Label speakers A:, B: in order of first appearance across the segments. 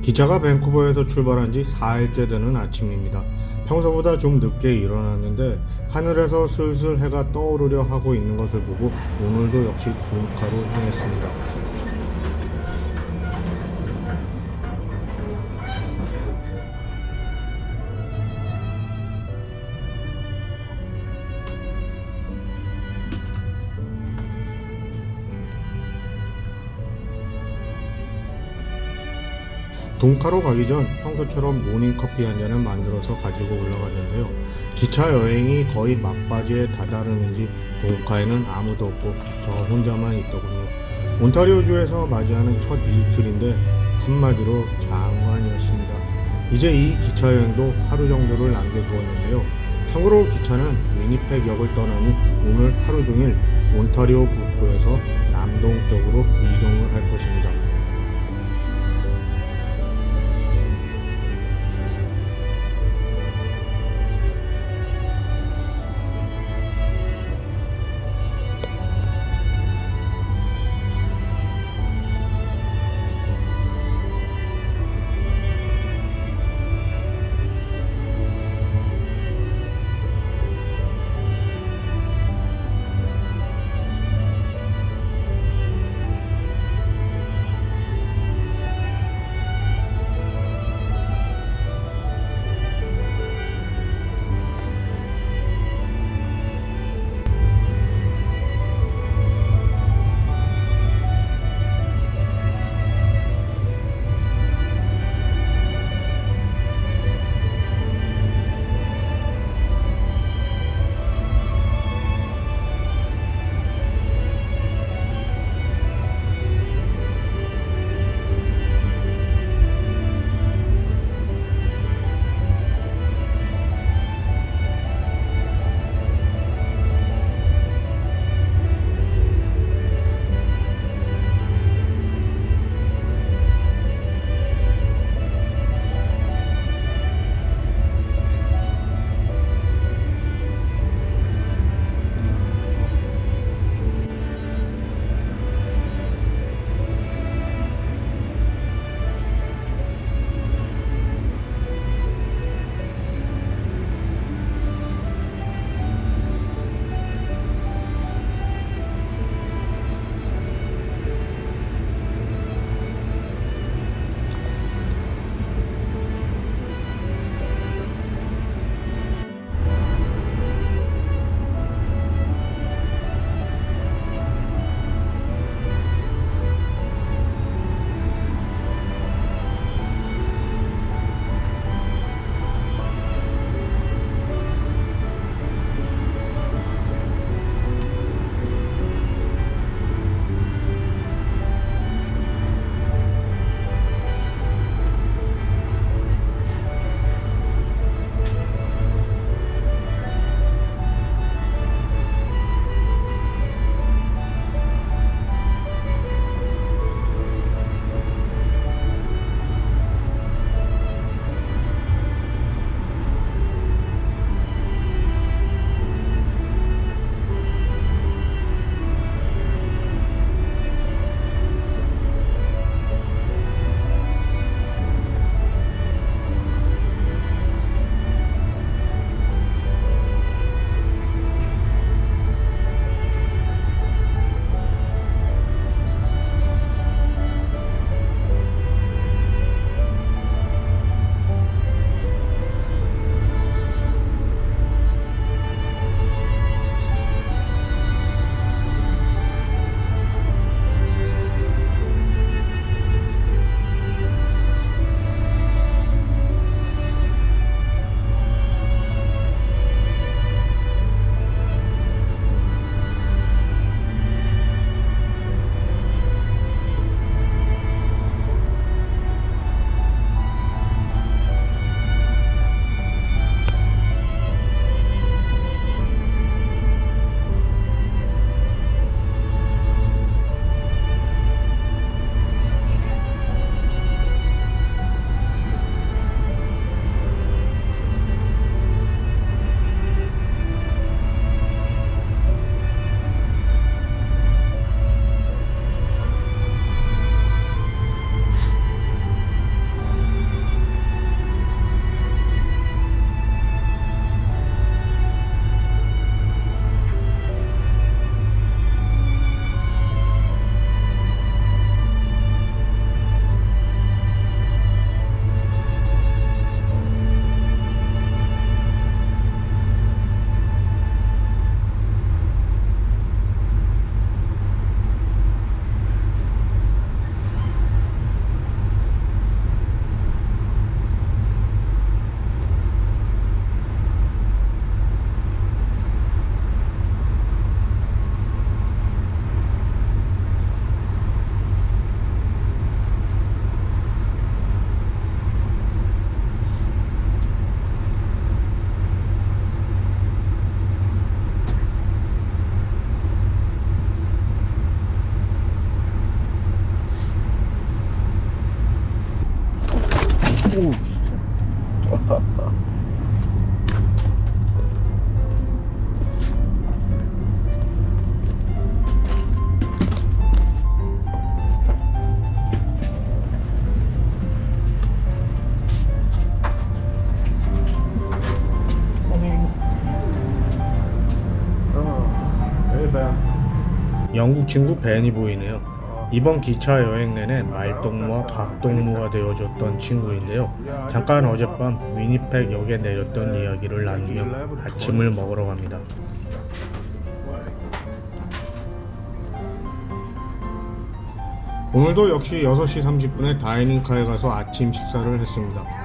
A: 기차가 밴쿠버에서 출발한 지 4일째 되는 아침입니다. 평소보다 좀 늦게 일어났는데 하늘에서 슬슬 해가 떠오르려 하고 있는 것을 보고 오늘도 역시 돔카로 향했습니다. 돔카로 가기 전 평소처럼 모닝커피 한 잔을 만들어서 가지고 올라갔는데요. 기차 여행이 거의 막바지에 다다르는지 돔카에는 아무도 없고 저 혼자만 있더군요. 온타리오주에서 맞이하는 첫 일출인데 한마디로 장관이었습니다. 이제 이 기차 여행도 하루 정도를 남겨두었는데요. 참고로 기차는 위니펙 역을 떠나니 오늘 하루 종일 온타리오 북부에서 남동쪽으로 이동을 할 것입니다. 영국 친구 벤이 보이네요. 이번 기차 여행 내내 말동무와 밥동무가 되어줬던 친구인데요. 잠깐 어젯밤 위니펙 역에 내렸던 이야기를 나누며 아침을 먹으러 갑니다. 오늘도 역시 6시 30분에 다이닝카에 가서 아침 식사를 했습니다.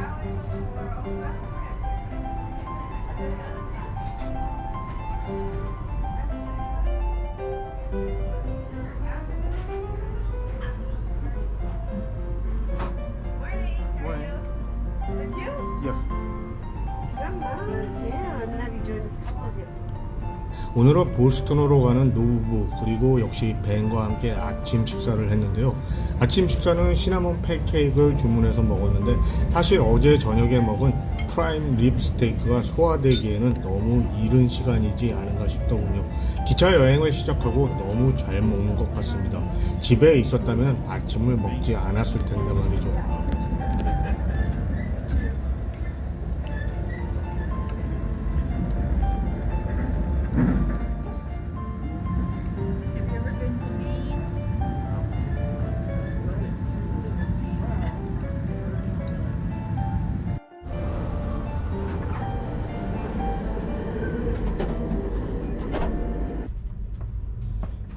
A: 오늘은 보스턴으로 가는 노부부 그리고 역시 벤과 함께 아침 식사를 했는데요. 아침 식사는 시나몬 팬케이크를 주문해서 먹었는데 사실 어제 저녁에 먹은 프라임 립 스테이크가 소화되기에는 너무 이른 시간이지 않은가 싶더군요. 기차 여행을 시작하고 너무 잘 먹는 것 같습니다. 집에 있었다면 아침을 먹지 않았을 텐데 말이죠.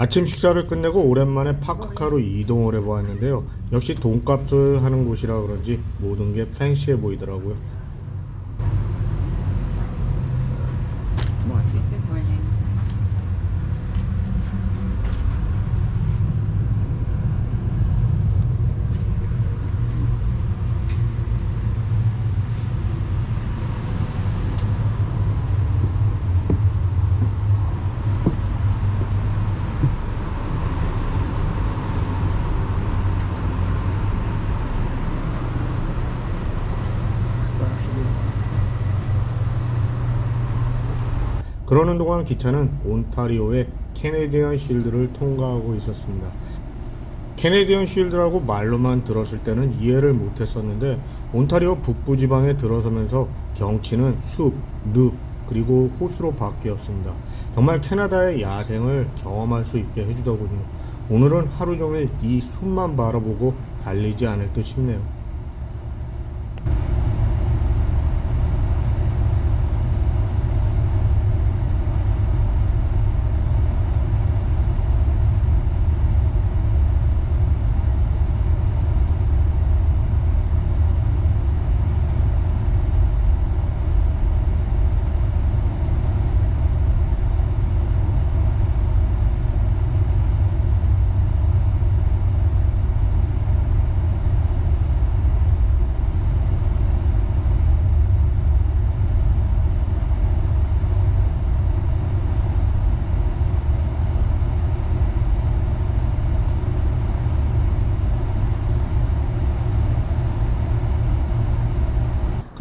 A: 아침 식사를 끝내고 오랜만에 파크카로 이동을 해보았는데요. 역시 돈값을 하는 곳이라 그런지 모든 게 팬시해 보이더라고요. 그러는 동안 기차는 온타리오의 캐네디언 쉴드를 통과하고 있었습니다. 캐네디언 쉴드라고 말로만 들었을 때는 이해를 못했었는데 온타리오 북부 지방에 들어서면서 경치는 숲, 늪, 그리고 호수로 바뀌었습니다. 정말 캐나다의 야생을 경험할 수 있게 해주더군요. 오늘은 하루 종일 이 숲만 바라보고 달리지 않을 듯 싶네요.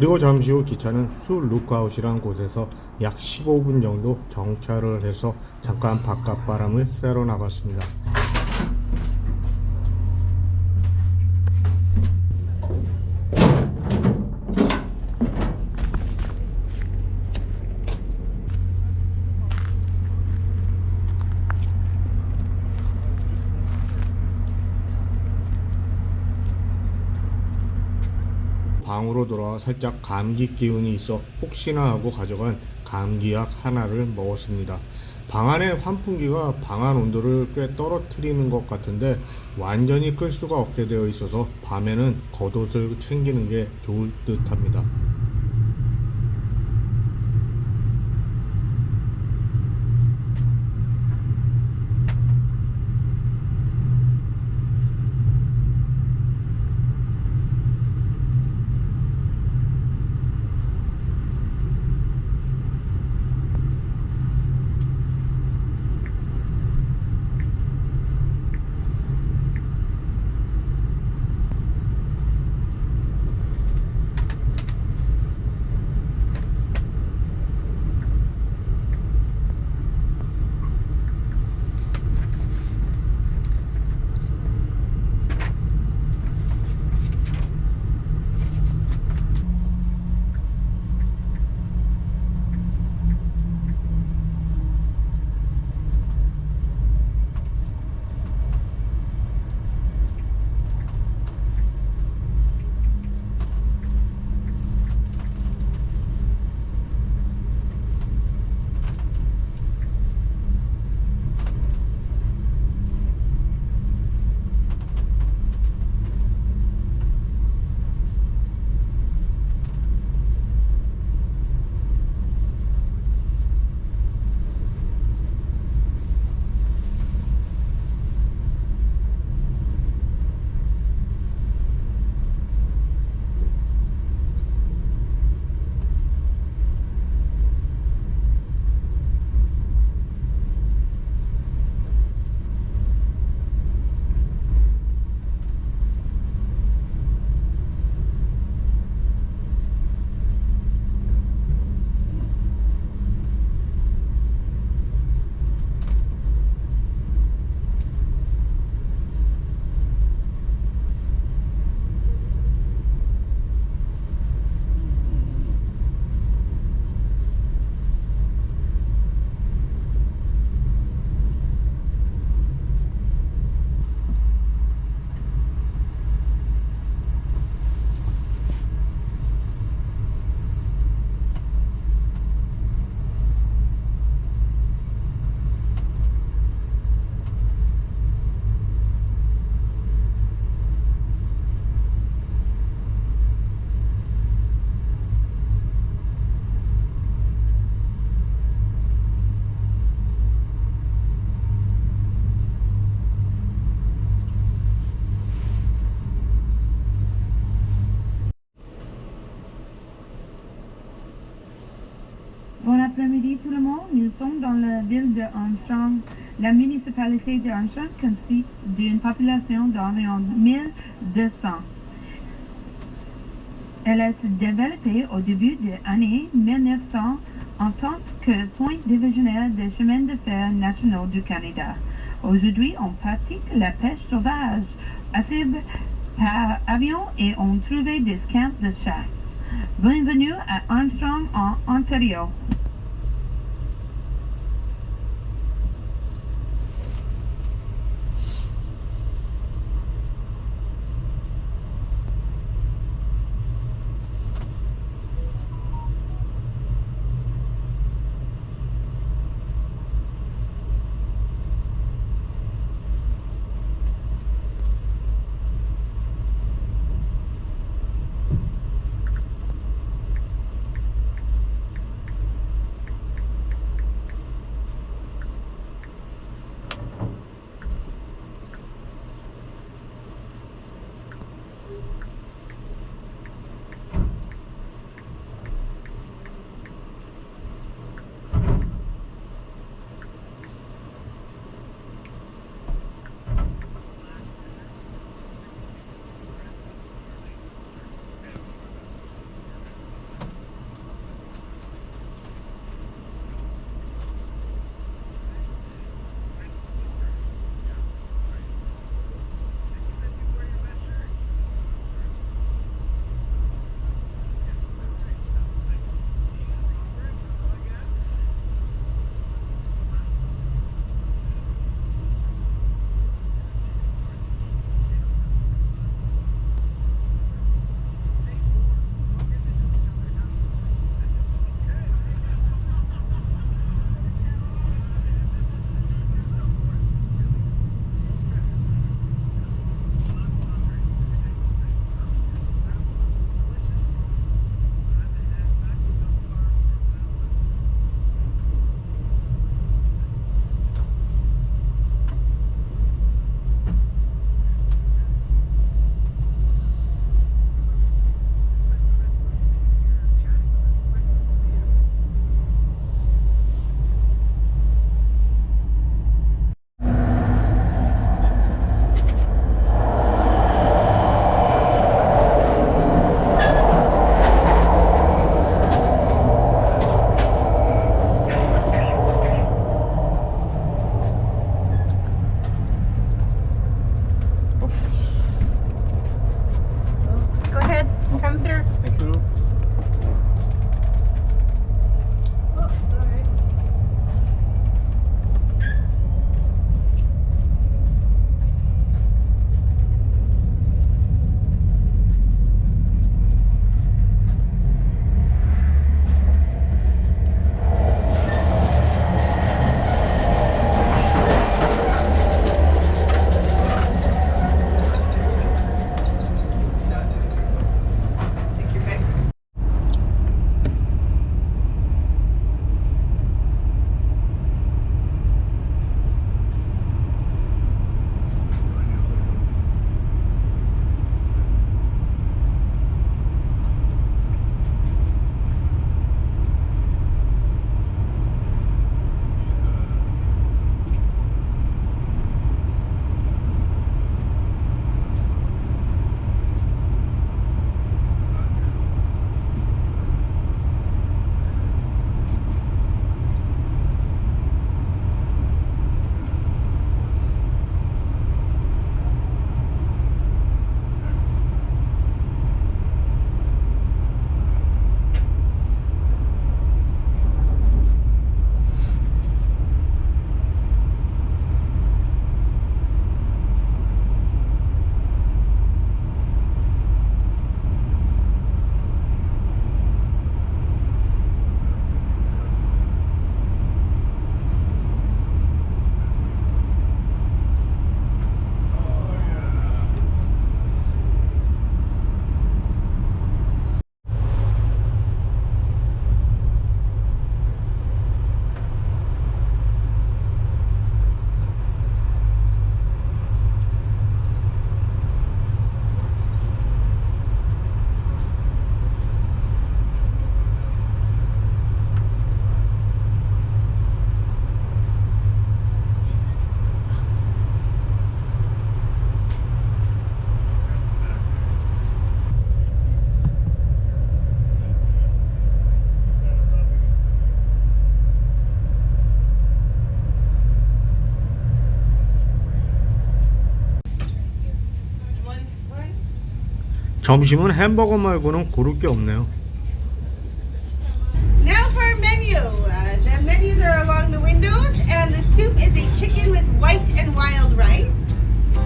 A: 그리고 잠시 후 기차는 수 루크아웃이란 곳에서 약 15분 정도 정차를 해서 잠깐 바깥바람을 쐬러 나갔습니다. 방으로 돌아와 살짝 감기 기운이 있어 혹시나 하고 가져간 감기약 하나를 먹었습니다. 방 안의 환풍기가 방 안 온도를 꽤 떨어뜨리는 것 같은데 완전히 끌 수가 없게 되어 있어서 밤에는 겉옷을 챙기는 게 좋을 듯 합니다.
B: sommes dans la ville de Armstrong. La municipalité de Armstrong consiste d'une population d'environ 1200. Elle a été développée au début des années 1900 en tant que point divisionnaire des chemins de fer nationaux du Canada. Aujourd'hui, on pratique la pêche sauvage, accessible par avion et on trouve des camps de chasse. Bienvenue à Armstrong en Ontario.
A: 점심은 햄버거 말고는 고를 게 없네요.
C: Now for our menu. The menus are along the windows, and the soup is a chicken with white and wild rice.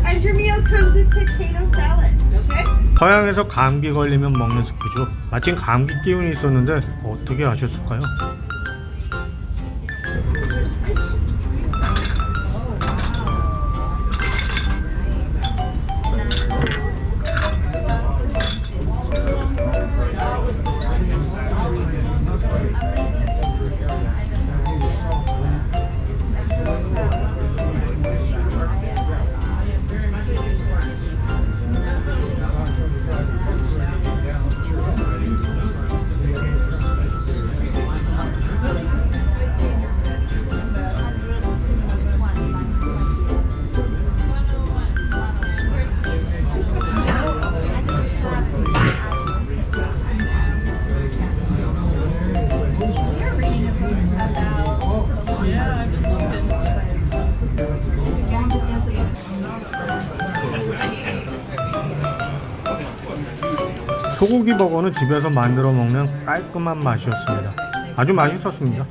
C: And your meal comes with potato salad, okay?
A: 서양에서 감기 걸리면 먹는 스프죠. 마침 감기 기운이 있었는데 어떻게 아셨을까요? 소고기 버거는 집에서 만들어 먹는 깔끔한 맛이었습니다. 아주 맛있었습니다.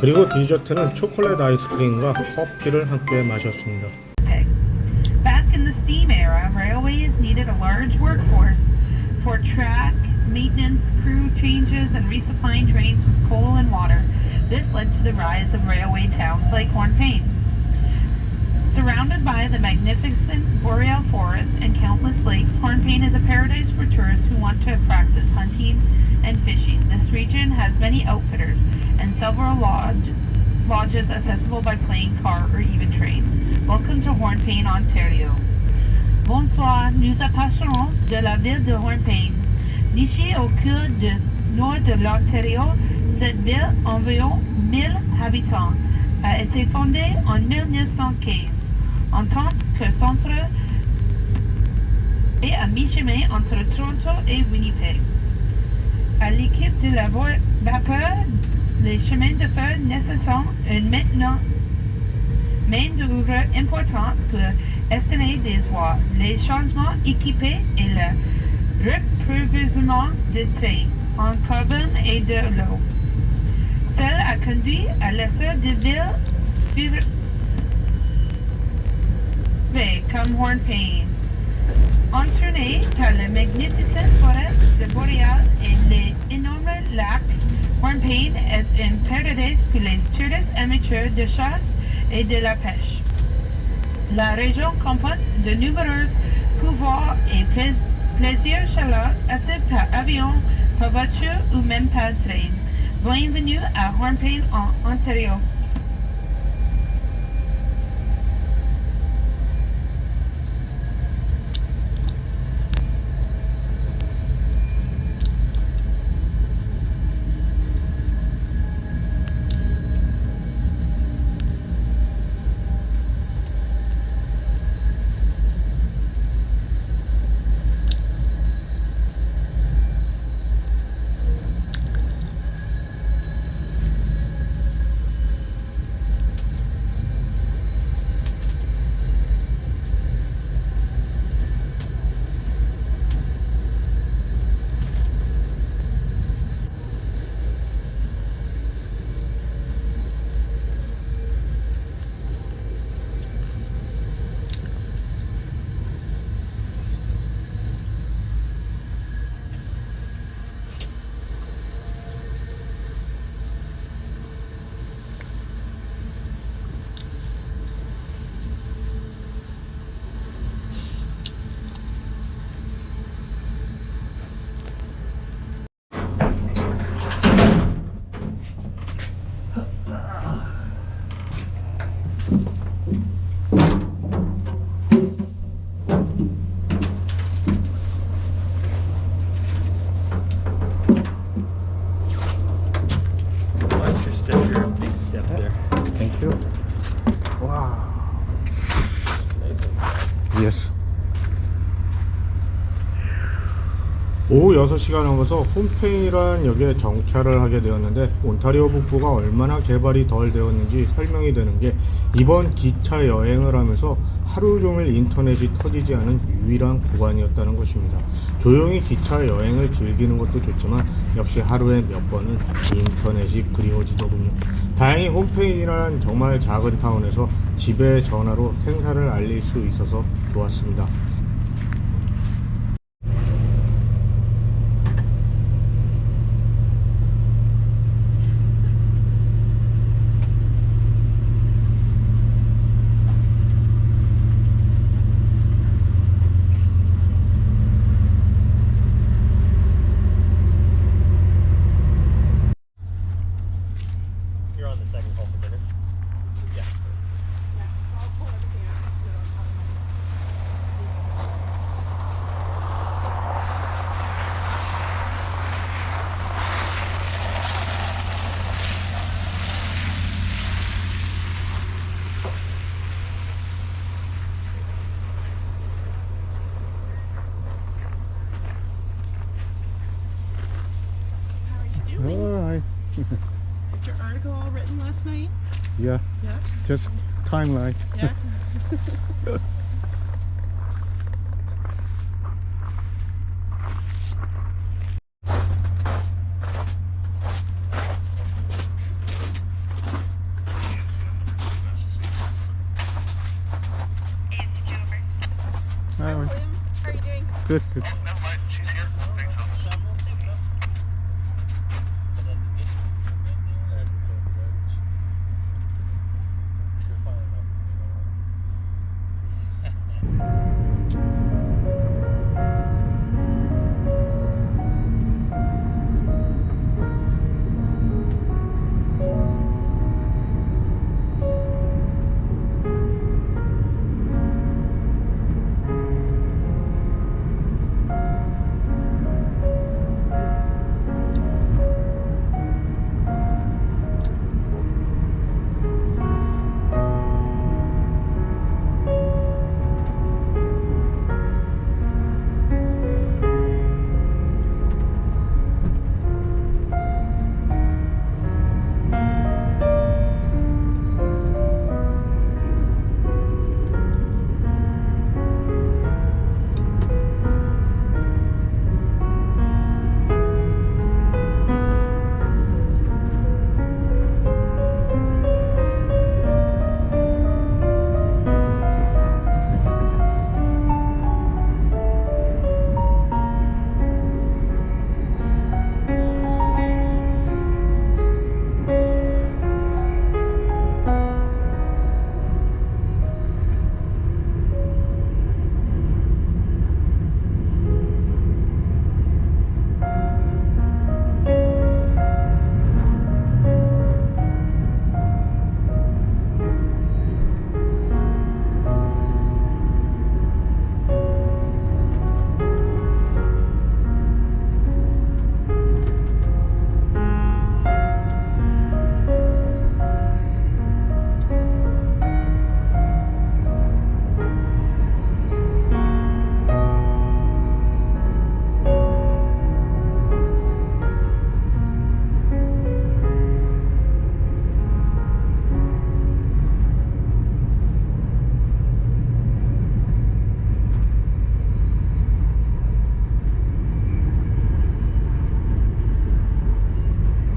A: 그리고 디저트는 초콜릿 아이스크림과 커피를 함께 마셨습니다.
B: Back in the steam era, railways needed a large workforce for track maintenance, crew changes, and resupplying trains with coal and water. This led to the rise of railway towns like Hornepayne. Surrounded by the magnificent boreal forest and countless lakes, Hornepayne is a paradise for tourists who want to practice hunting and fishing. This region has many outfitters and several lodges accessible by plane, car, or even train. Welcome to Hornepayne, Ontario. Bonsoir, nous approchons de la ville de Hornepayne. Nichée au cœur du nord de l'Ontario, cette ville, environ 1000 habitants, a été fondée en 1915. En tant que centre et à mi-chemin entre Toronto et Winnipeg. À l'équipe de la vapeur, les chemins de fer nécessitent une main-d'œuvre importante pour estimer des voies, les changements équipés et le reprovisionnement des trains en carbone et de l'eau. Cela a conduit à l'essor de villes comme Hornepayne, entouré par la magnificente forêt boréale et les énormes lacs. Hornepayne est un paradis pour les touristes amateurs de chasse et de la pêche. La région comporte de nombreux pouvoirs et plaisirs chaleurs accessibles par avion, par voiture ou même par train. Bienvenue à Hornepayne, en Ontario.
A: 오후 6시가 넘어서 홈페인이라는 역에 정차를 하게 되었는데 온타리오 북부가 얼마나 개발이 덜 되었는지 설명이 되는 게 이번 기차 여행을 하면서 하루 종일 인터넷이 터지지 않은 유일한 구간이었다는 것입니다. 조용히 기차 여행을 즐기는 것도 좋지만 역시 하루에 몇 번은 인터넷이 그리워지더군요. 다행히 홈페인이라는 정말 작은 타운에서 집에 전화로 생사를 알릴 수 있어서 좋았습니다.
D: Alright.
C: Is your article all written last night?
D: Yeah,
C: Yeah.
D: just timeline.
C: Yeah.
D: Alright.
C: William, how are you doing?
D: Good, good.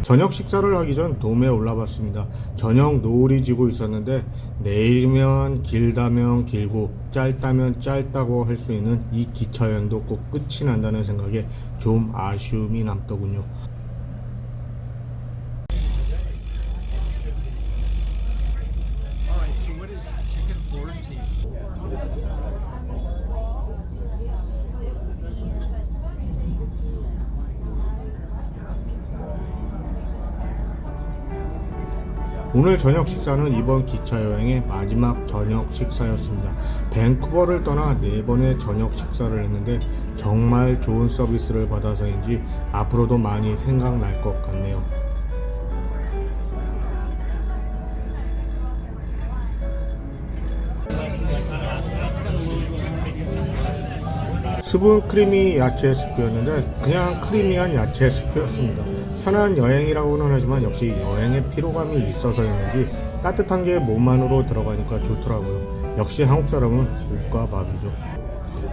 A: 저녁 식사를 하기 전 돔에 올라봤습니다. 저녁 노을이 지고 있었는데 내일이면 길다면 길고 짧다면 짧다고 할 수 있는 이 기차 여행도 꼭 끝이 난다는 생각에 좀 아쉬움이 남더군요. 오늘 저녁 식사는 이번 기차 여행의 마지막 저녁 식사였습니다. 밴쿠버를 떠나 4번의 저녁 식사를 했는데 정말 좋은 서비스를 받아서인지 앞으로도 많이 생각날 것 같네요. 수분 크리미 야채 스프였는데 그냥 크리미한 야채 스프였습니다. 편한 여행이라고는 하지만 역시 여행에 피로감이 있어서였는지 따뜻한 게 몸 안으로 들어가니까 좋더라고요. 역시 한국 사람은 국과 밥이죠.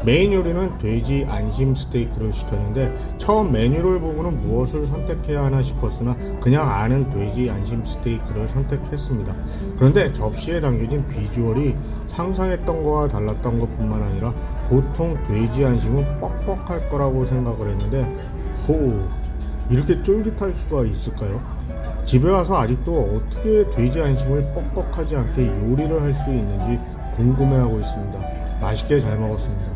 A: 메인 요리는 돼지 안심 스테이크를 시켰는데 처음 메뉴를 보고는 무엇을 선택해야 하나 싶었으나 그냥 아는 돼지 안심 스테이크를 선택했습니다. 그런데 접시에 담겨진 비주얼이 상상했던 거와 달랐던 것뿐만 아니라 보통 돼지 안심은 뻑뻑할 거라고 생각을 했는데 이렇게 쫄깃할 수가 있을까요? 집에 와서 아직도 어떻게 돼지 안심을 뻑뻑하지 않게 요리를 할 수 있는지 궁금해하고 있습니다. 맛있게 잘 먹었습니다.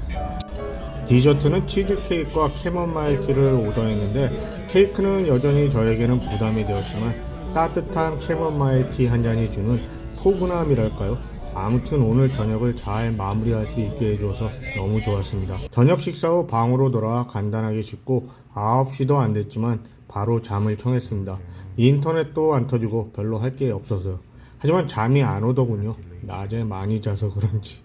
A: 디저트는 치즈케이크와 캐머마일티를 오더했는데 케이크는 여전히 저에게는 부담이 되었지만 따뜻한 캐머마일티 한 잔이 주는 포근함이랄까요? 아무튼 오늘 저녁을 잘 마무리할 수 있게 해줘서 너무 좋았습니다. 저녁 식사 후 방으로 돌아와 간단하게 씻고 9시도 안 됐지만 바로 잠을 청했습니다. 인터넷도 안 터지고 별로 할 게 없어서요. 하지만 잠이 안 오더군요. 낮에 많이 자서 그런지.